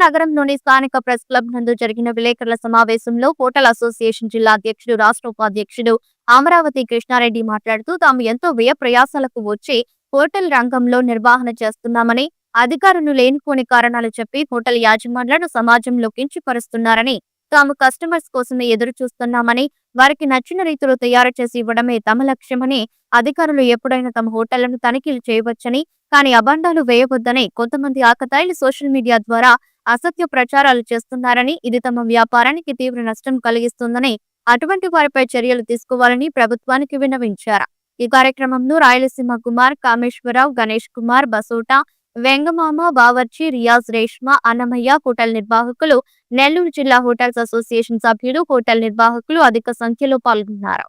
నగరంలోని స్థానిక press club నందు జరిగిన విలేకరుల సమావేశంలో హోటల్ అసోసియేషన్ జిల్లా అధ్యక్షుడు, రాష్ట్ర ఉపాధ్యక్షుడు అమరావతి కృష్ణారెడ్డి మాట్లాడుతూ తాము ఎంతో వ్యయ ప్రయాసాలకు వచ్చి హోటల్ రంగంలో నిర్వహణ చేస్తున్నామని, అధికారులు లేనిపోని కారణాలు చెప్పి హోటల్ యాజమాన్లను సమాజంలో కించపరుస్తున్నారని, తాము కస్టమర్స్ కోసమే ఎదురు చూస్తున్నామని, వారికి నచ్చిన రీతిలో తయారు చేసి ఇవ్వడమే తమ లక్ష్యమని, అధికారులు ఎప్పుడైనా తమ హోటళ్లను తనిఖీలు చేయవచ్చని, కానీ అబండాలు వేయవద్దని కొంతమంది ఆకతాయిలు సోషల్ మీడియా ద్వారా అసత్య ప్రచారాలు చేస్తున్నారని, ఇది తమ వ్యాపారానికి తీవ్ర నష్టం కలిగిస్తుందని, అటువంటి వారిపై చర్యలు తీసుకోవాలని ప్రభుత్వానికి విన్నవించారు. ఈ కార్యక్రమంలో రాయలసీమ కుమార్, కామేశ్వరరావు, గణేష్ కుమార్, బసోటా, వెంగమామ, బావర్చి, రియాజ్, రేష్మా, అన్నమయ్య, హోటల్ నిర్వాహకులు, నెల్లూరు జిల్లా హోటల్స్ అసోసియేషన్ సభ్యులు, హోటల్ నిర్వాహకులు అధిక సంఖ్యలో పాల్గొన్నారు.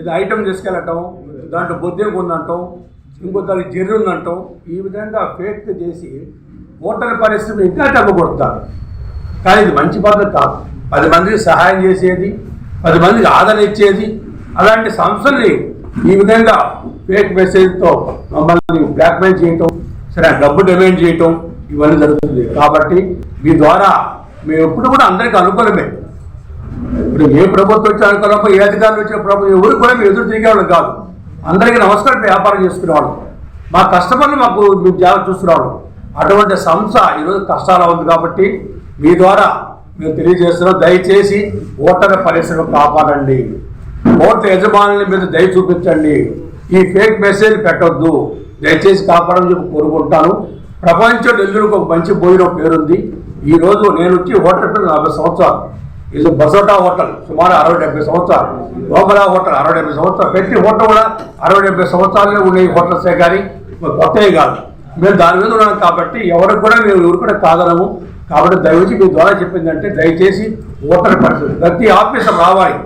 ఇది ఐటమ్ తీసుకెళ్ళటం, దాంట్లో బొద్దేం ఉందంటాం, ఇంకో దానికి జెర్రీ ఉందంటాం, ఈ విధంగా ఫేక్ చేసి హోటల్ పరిస్థితిని ఇంకా తగ్గబడుతారు. కానీ ఇది మంచి పద్ధతి కాదు. 10 మందికి సహాయం చేసేది, 10 మందికి ఆదరణ ఇచ్చేది, అలాంటి సంస్థల్ని ఈ విధంగా ఫేక్ మెసేజ్తో మమ్మల్ని బ్లాక్మెయిల్ చేయటం, సరే డబ్బు డిమాండ్ చేయటం, ఇవన్నీ జరుగుతుంది. కాబట్టి మీ ద్వారా మేము ఎప్పుడు కూడా అందరికీ అనుకూలమే. ఇప్పుడు ఏ ప్రభుత్వం వచ్చి అనుకూలమో, ఏ అధికారులు వచ్చిన ప్రభుత్వం ఎవరికి కూడా మీరు ఎదురు తిరిగేవాళ్ళు కాదు. అందరికీ నమస్కారం వ్యాపారం చేసుకునేవాళ్ళు, మా కస్టమర్లు మాకు మీరు జాగ్రత్త చూస్తున్నాడు. అటువంటి సంస్థ ఈరోజు కష్టాలు ఉంది. కాబట్టి మీ ద్వారా మేము తెలియజేస్తున్నాం, దయచేసి హోటల్ పరిశ్రమ కాపాడండి, హోటల్ యజమానుల మీద దయ చూపించండి, ఈ ఫేక్ మెసేజ్ పెట్టొద్దు, దయచేసి కాపాడని చెప్పి కోరుకుంటాను. ప్రపంచం నెల్లూరుకు ఒక మంచి భోజనం పేరుంది. ఈరోజు నేను వచ్చి హోటల్ 40 సంవత్సరాలు, ఇది బసోటా హోటల్ సుమారు 60-70 సంవత్సరాలు, గోమరా హోటల్ 60-70 సంవత్సరాలు పెట్టి హోటల్ కూడా 60-70 సంవత్సరాలే ఉన్నాయి హోటల్సే, కానీ కొత్తవి కాదు. మేము దాని మీద ఉన్నాం కాబట్టి ఎవరికి కూడా మేము ఎవరు కూడా కాదనము. కాబట్టి దయచేసి మీ ద్వారా చెప్పిందంటే దయచేసి హోటల్ పరిస్థితి ప్రతి ఆఫీసర్ రావాలి,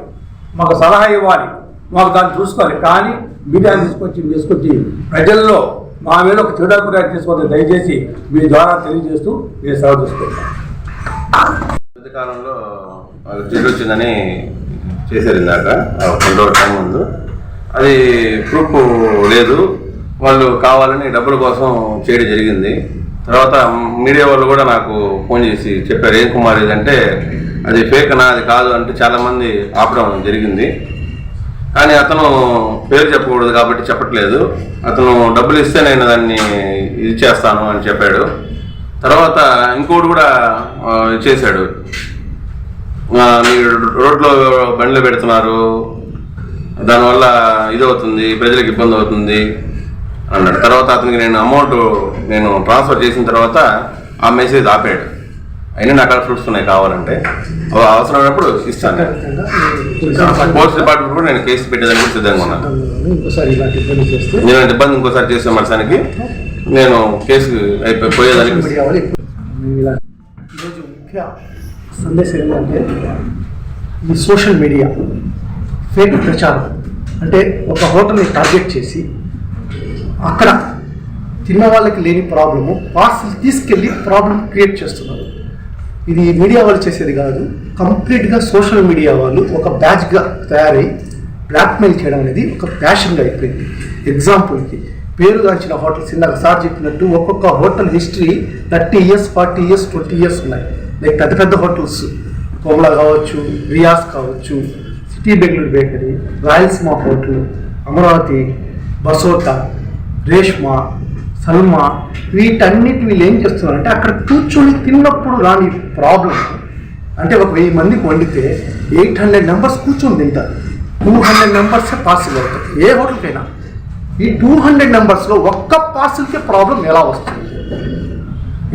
మాకు సలహా ఇవ్వాలి, మాకు దాన్ని చూసుకోవాలి. కానీ మీడియాని తీసుకొచ్చి ప్రజల్లో మా మీద ఒక చెడు అభిప్రాయం తీసుకుంటే దయచేసి మీ ద్వారా తెలియజేస్తూ నేను సేవ తీసుకుంటాను. మధ్యకాలంలో జిల్లు వచ్చిందని చేశారు ఇందాక 2 రోజుల టైం ముందు. అది ప్రూఫ్ లేదు, వాళ్ళు కావాలని డబ్బుల కోసం చేయడం జరిగింది. తర్వాత మీడియా వాళ్ళు కూడా నాకు ఫోన్ చేసి చెప్పారు, ఏం కుమార్ ఇదంటే అది ఫేక్ అనా, అది కాదు అంటే చాలామంది ఆపడం జరిగింది. కానీ అతను పేరు చెప్పకూడదు కాబట్టి చెప్పట్లేదు. అతను డబ్బులు ఇస్తే నేను దాన్ని ఇది చేస్తాను అని చెప్పాడు. తర్వాత ఇంకోటి కూడా చేశాడు, మీరు రోడ్లో బండ్లు పెడుతున్నారు, దానివల్ల ఇది అవుతుంది, ప్రజలకు ఇబ్బంది అవుతుంది అన్నాడు. తర్వాత అతనికి నేను అమౌంట్ ట్రాన్స్ఫర్ చేసిన తర్వాత ఆ మెసేజ్ ఆపాడు. అయినా నాకు అక్కడ ఫ్రూట్స్ ఉన్నాయి, కావాలంటే అవసరమైనప్పుడు ఇస్తాను. పోలీస్ డిపార్ట్మెంట్ కూడా నేను కేసు పెట్టేదానికి సిద్ధంగా ఉన్నాను. నేను ఇబ్బంది ఇంకోసారి చేసే మనిషానికి నేను కేసు పోయేదానికి. ఈరోజు ముఖ్య సందేశం ఏంటంటే ఈ సోషల్ మీడియా ఫేక్ ప్రచారం, అంటే ఒక హోటల్ని టార్గెట్ చేసి అక్కడ తిన్న వాళ్ళకి లేని ప్రాబ్లము పార్సల్ తీసుకెళ్ళి ప్రాబ్లం క్రియేట్ చేస్తున్నారు. ఇది మీడియా వాళ్ళు చేసేది కాదు, కంప్లీట్గా సోషల్ మీడియా వాళ్ళు ఒక బ్యాచ్గా తయారై బ్లాక్మెయిల్ చేయడం అనేది ఒక ప్యాషన్గా అయిపోయింది. ఎగ్జాంపుల్కి పేరుగాంచిన హోటల్స్ ఇందాక సార్ చెప్పినట్టు ఒక్కొక్క hotel history 30 years, 40 years, 20 years ఉన్నాయి. లైక్ పెద్ద పెద్ద హోటల్స్ కోమలా కావచ్చు, రియాజ్ కావచ్చు, city Bengaluru bakery, Rayalaseema hotel, Amaravati, Basota, Reshma, Salma, వీటన్నిటి వీళ్ళు ఏం చేస్తున్నారంటే అక్కడ కూర్చొని తిన్నప్పుడు రాని ప్రాబ్లం. అంటే ఒక 1000 మందికి వండితే 800 members కూర్చొని తింటారు, 200 members పార్సిల్ అవుతారు ఏ హోటల్కైనా. ఈ 200 members ఒక్క పార్సిల్కే ప్రాబ్లం ఎలా వస్తుంది?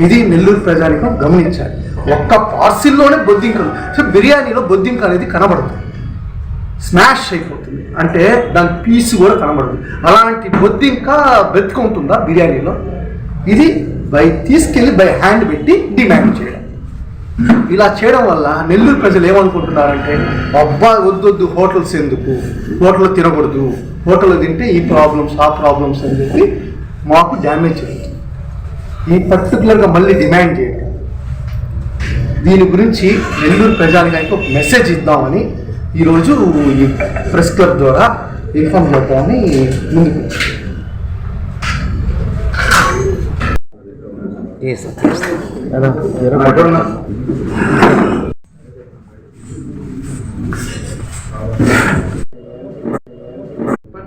ఇది నెల్లూరు ప్రజానికం గమనించాలి. ఒక్క పార్సిల్లోనే బొద్దింకలు, సో బిర్యానీలో బొద్దింక అనేది కనబడుతుంది, స్మాష్ అయిపోతుంది, అంటే దాని పీస్ కూడా కనబడుతుంది. అలాంటి బొద్దింక బ్రతుకుంటుందా బిర్యానీలో? ఇది తీసుకెళ్ళి బై హ్యాండ్ పెట్టి డిమాండ్ చేయడం. ఇలా చేయడం వల్ల నెల్లూరు ప్రజలు ఏమనుకుంటున్నారంటే, అబ్బా వద్దొద్దు హోటల్స్ ఎందుకు, హోటల్లో తినకూడదు, హోటల్లో తింటే ఈ ప్రాబ్లమ్స్ ఆ ప్రాబ్లమ్స్ అని చెప్పి మాకు డ్యామేజ్ జరుగుతుంది. ఈ పర్టికులర్గా మళ్ళీ డిమాండ్ చేయడం, దీని గురించి నెల్లూరు ప్రజానికి ఒక మెసేజ్ ఇద్దామని ఈరోజు ఈ ప్రెస్ క్లబ్ ద్వారా ఇన్ఫార్మ్ చేద్దామని ముందుకు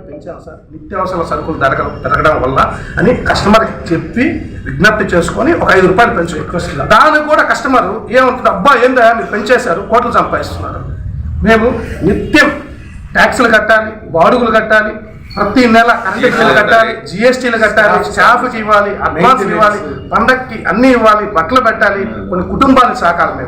పెంచాం సార్, నిత్యావసర సరుకులు పెరగడం వల్ల అని కస్టమర్కి చెప్పి విజ్ఞప్తి చేసుకొని ఒక 5 రూపాయలు పెంచు రిక్వెస్ట్. దానికి కూడా కస్టమర్ ఏమంటుంది, అబ్బా ఏందా మీరు పెంచేశారు, కోట్లు సంపాదిస్తున్నారు. మేము నిత్యం ట్యాక్సులు కట్టాలి, బాడుగులు కట్టాలి, ప్రతి నెల కరెంట్ బిల్లులు కట్టాలి, జిఎస్టీలు కట్టాలి, స్టాఫ్కి ఇవ్వాలి, అడ్వాన్స్ ఇవ్వాలి, పండక్కి అన్నీ ఇవ్వాలి, బట్టలు పెట్టాలి, కొన్ని కుటుంబాలను సాకాలి.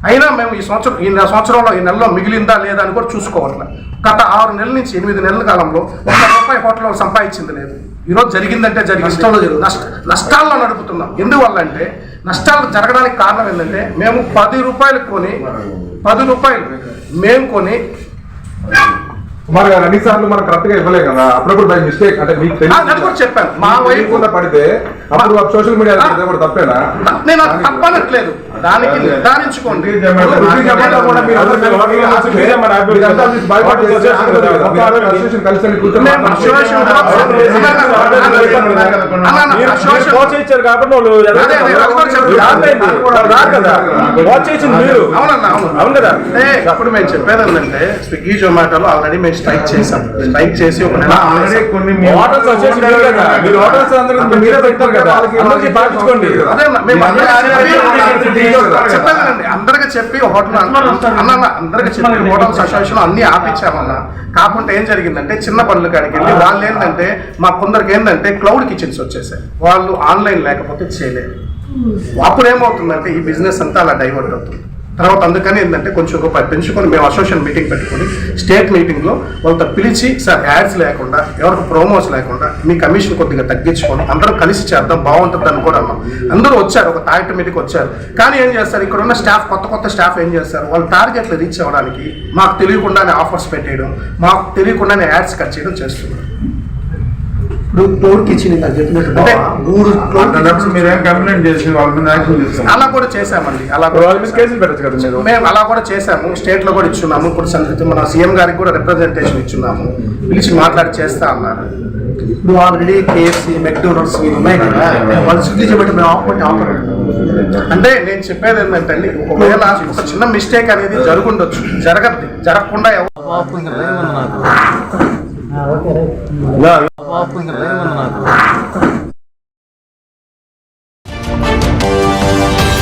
అయినా మేము ఈ సంవత్సరంలో ఈ నెలలో మిగిలిందా లేదా అని కూడా చూసుకోవట్లేదు. గత 6 నెలల నుంచి 8 నెలల కాలంలో ₹1 హోటల్లో సంపాదించింది లేదు. ఈరోజు జరిగిందంటే నష్టాల్లో నడుపుతున్నాం. ఎందువల్ల అంటే నష్టాలు జరగడానికి కారణం ఏంటంటే మేము ₹10 కొని 10 రూపాయలు మేము కొని మరి అన్నిసార్లు మనం కరెక్ట్ గా ఇవ్వలేదు కదా, అప్పుడప్పుడు బై మిస్టేక్ అంటే మీకు కూడా చెప్పాను మా వైపు పడితే అప్పుడు సోషల్ మీడియా తప్పేనా? నేను తప్పనట్లేదు, దానికి నిర్ధారించుకోండి. అప్పుడు మేము చెప్పేది ఏంటంటే స్విగ్గీ జొమాటోలో ఆల్రెడీ మేము స్ట్రైక్ చేసాం. స్ట్రైక్ చేసి ఒక నెల చెప్పేదండి అందరికి చెప్పి హోటల్ అందరికి చెప్పి హోటల్స్ అసోసియేషన్ అన్ని ఆపించామన్నా. కాకుండా ఏం జరిగిందంటే చిన్న పనుల కాడికి వెళ్ళి వాళ్ళు ఏంటంటే మా కొందరికి ఏంటంటే క్లౌడ్ కిచెన్స్ వచ్చేసాయి, వాళ్ళు ఆన్లైన్ లేకపోతే చేయలేరు. అప్పుడు ఏమవుతుందంటే ఈ బిజినెస్ అంతా అలా డైవర్ట్ అవుతుంది. తర్వాత అందుకని ఏంటంటే కొంచెం రూపాయలు పెంచుకొని మేము అసోసియేషన్ మీటింగ్ పెట్టుకొని స్టేట్ మీటింగ్లో వాళ్ళతో పిలిచి సార్ యాడ్స్ లేకుండా ఎవరికి ప్రోమోస్ లేకుండా మీ కమిషన్ కొద్దిగా తగ్గించుకొని అందరూ కలిసి చేద్దాం బాగుంటుంది అని కూడా అన్నాం. అందరూ వచ్చారు, ఒక టార్గెట్ మీటింగ్కి వచ్చారు. కానీ ఏం చేస్తారు, ఇక్కడ ఉన్న స్టాఫ్ కొత్త స్టాఫ్ ఏం చేస్తారు, వాళ్ళ టార్గెట్లు రీచ్ అవ్వడానికి మాకు తెలియకుండానే ఆఫర్స్ పెట్టేయడం, మాకు తెలియకుండానే యాడ్స్ కట్ చేయడం చేస్తున్నారు. అలా కూడా చేసామండి, మేము అలా కూడా చేసాము. స్టేట్ లో కూడా ఇచ్చున్నాము. ఇప్పుడు మన సీఎం గారికి కూడా రిప్రజెంటేషన్ ఇచ్చున్నాము, పిలిచి మాట్లాడి చేస్తా అన్నారు. ఇప్పుడు ఆల్రెడీ కేఎఫ్సీ, మెక్డోనల్డ్స్ ఉన్నాయి కదా, వాళ్ళు స్విగ్గీ చేయబట్టి మేము ఆఫర్ అంటే నేను చెప్పేది ఏంటంటే ఒకవేళ ఒక చిన్న మిస్టేక్ అనేది జరుగుండొచ్చు, జరగకుండా నాకు